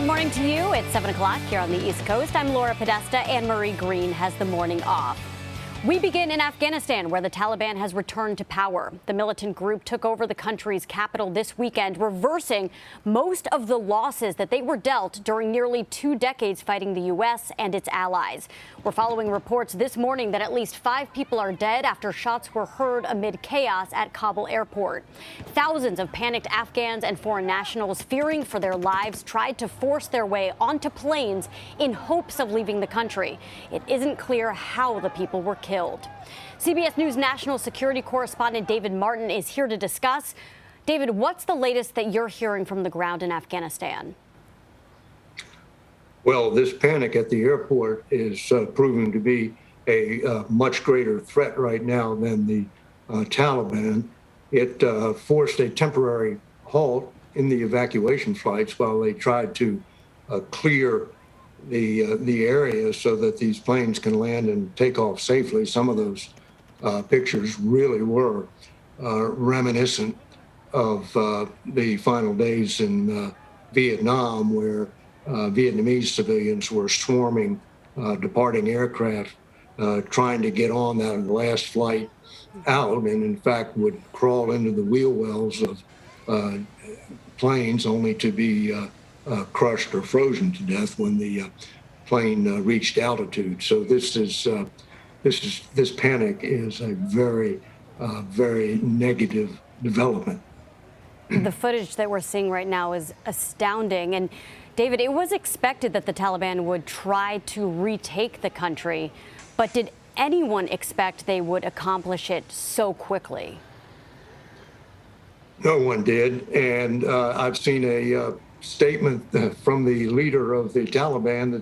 Good morning to you. It's 7 o'clock here on the East Coast. I'm Laura Podesta. Anne-Marie Green has the morning off. We begin in Afghanistan, where the Taliban has returned to power. The militant group took over the country's capital this weekend, reversing most of the losses that they were dealt during nearly 2 decades fighting the U.S. and its allies. We're following reports this morning that at least 5 people are dead after shots were heard amid chaos at Kabul airport. Thousands of panicked Afghans and foreign nationals, fearing for their lives, tried to force their way onto planes in hopes of leaving the country. It isn't clear how the people were killed. CBS News national security correspondent David Martin is here to discuss. David, what's the latest that you're hearing from the ground in Afghanistan? Well, this panic at the airport is proving to be a much greater threat right now than the Taliban. It forced a temporary halt in the evacuation flights while they tried to clear the area so that these planes can land and take off safely. Some of those pictures really were reminiscent of the final days in Vietnam, where Vietnamese civilians were swarming departing aircraft, trying to get on that last flight out, and in fact would crawl into the wheel wells of planes only to be crushed or frozen to death when the plane reached altitude. So this panic is a very, very negative development. The footage that we're seeing right now is astounding. And David, it was expected that the Taliban would try to retake the country, but did anyone expect they would accomplish it so quickly? No one did. And I've seen a statement from the leader of the Taliban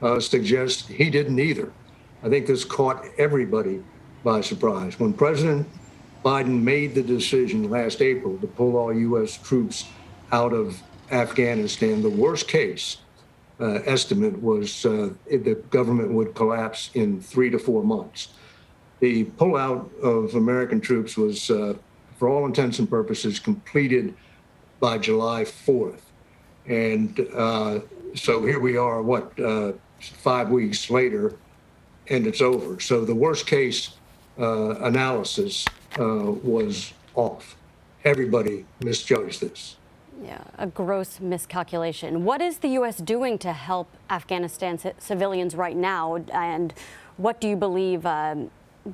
that suggests he didn't either. I think this caught everybody by surprise. When President Biden made the decision last April to pull all U.S. troops out of Afghanistan, the worst case estimate was the government would collapse in 3 to 4 months. The pullout of American troops was, for all intents and purposes, completed by July 4th. And so here we are, 5 weeks later, and it's over. So the worst case analysis was off. Everybody misjudged this. Yeah, a gross miscalculation. What is the U.S. doing to help Afghanistan civilians right now? And what do you believe the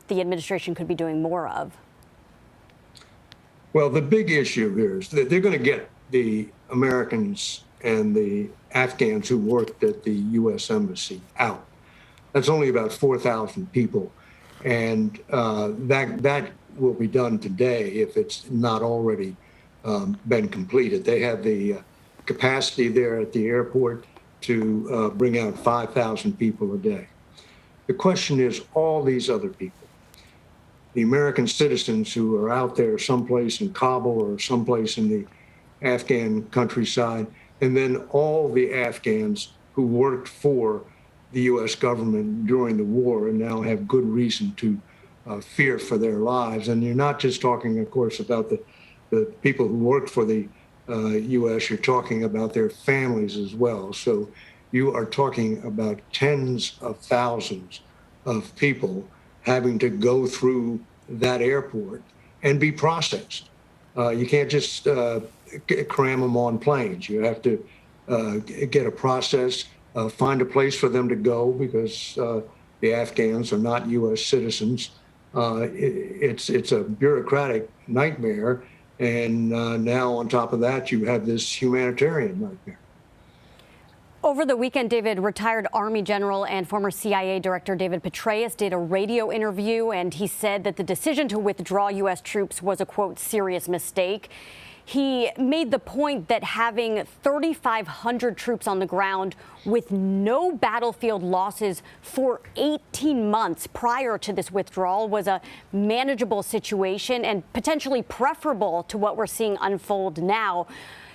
administration could be doing more of? Well, the big issue here is that they're going to get the Americans and the Afghans who worked at the U.S. Embassy out. That's only about 4,000 people. And that will be done today if it's not already been completed. They have the capacity there at the airport to bring out 5,000 people a day. The question is all these other people, the American citizens who are out there someplace in Kabul or someplace in the Afghan countryside, and then all the Afghans who worked for the U.S. government during the war and now have good reason to fear for their lives. And you're not just talking, of course, about the people who worked for the U.S., you're talking about their families as well. So you are talking about tens of thousands of people having to go through that airport and be processed. You can't just cram them on planes. You have to get a process, find a place for them to go because the Afghans are not U.S. citizens. It's a bureaucratic nightmare. And now on top of that, you have this humanitarian nightmare. Over the weekend, David, retired Army General and former CIA Director David Petraeus did a radio interview, and he said that the decision to withdraw U.S. troops was a, quote, serious mistake. He made the point that having 3,500 troops on the ground with no battlefield losses for 18 months prior to this withdrawal was a manageable situation and potentially preferable to what we're seeing unfold now.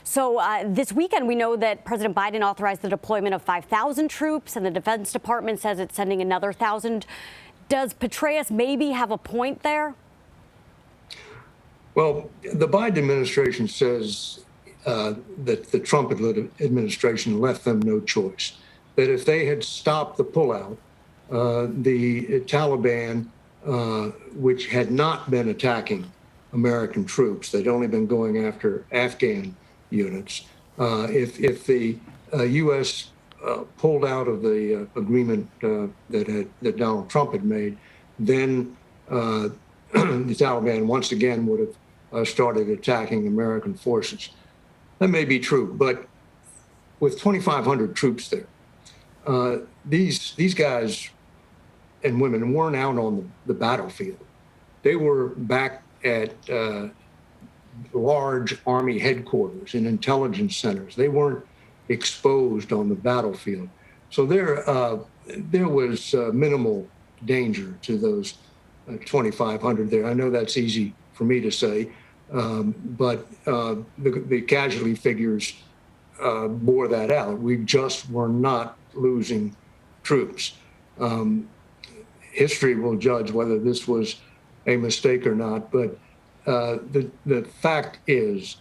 So this weekend, we know that President Biden authorized the deployment of 5,000 troops, and the Defense Department says it's sending another 1,000. Does Petraeus maybe have a point there? Well, the Biden administration says that the Trump administration left them no choice. That if they had stopped the pullout, the Taliban, which had not been attacking American troops, they'd only been going after Afghan units. If the U.S. Pulled out of the agreement that Donald Trump had made, then the Taliban once again would have started attacking American forces. That may be true, but with 2,500 troops there, these guys and women weren't out on the battlefield. They were back at large Army headquarters and intelligence centers. They weren't exposed on the battlefield. So there was minimal danger to those 2,500 there. I know that's easy for me to say, but the casualty figures bore that out. We just were not losing troops. History will judge whether this was a mistake or not, but the fact is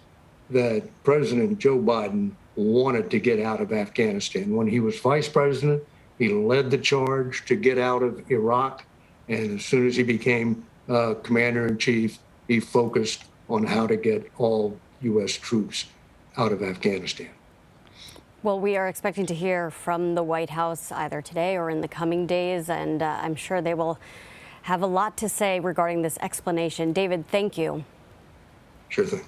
that President Joe Biden wanted to get out of Afghanistan. When he was vice president, he led the charge to get out of Iraq. And as soon as he became commander in chief, he focused on how to get all U.S. troops out of Afghanistan. Well, we are expecting to hear from the White House either today or in the coming days, and I'm sure they will have a lot to say regarding this explanation. David, thank you. Sure thing.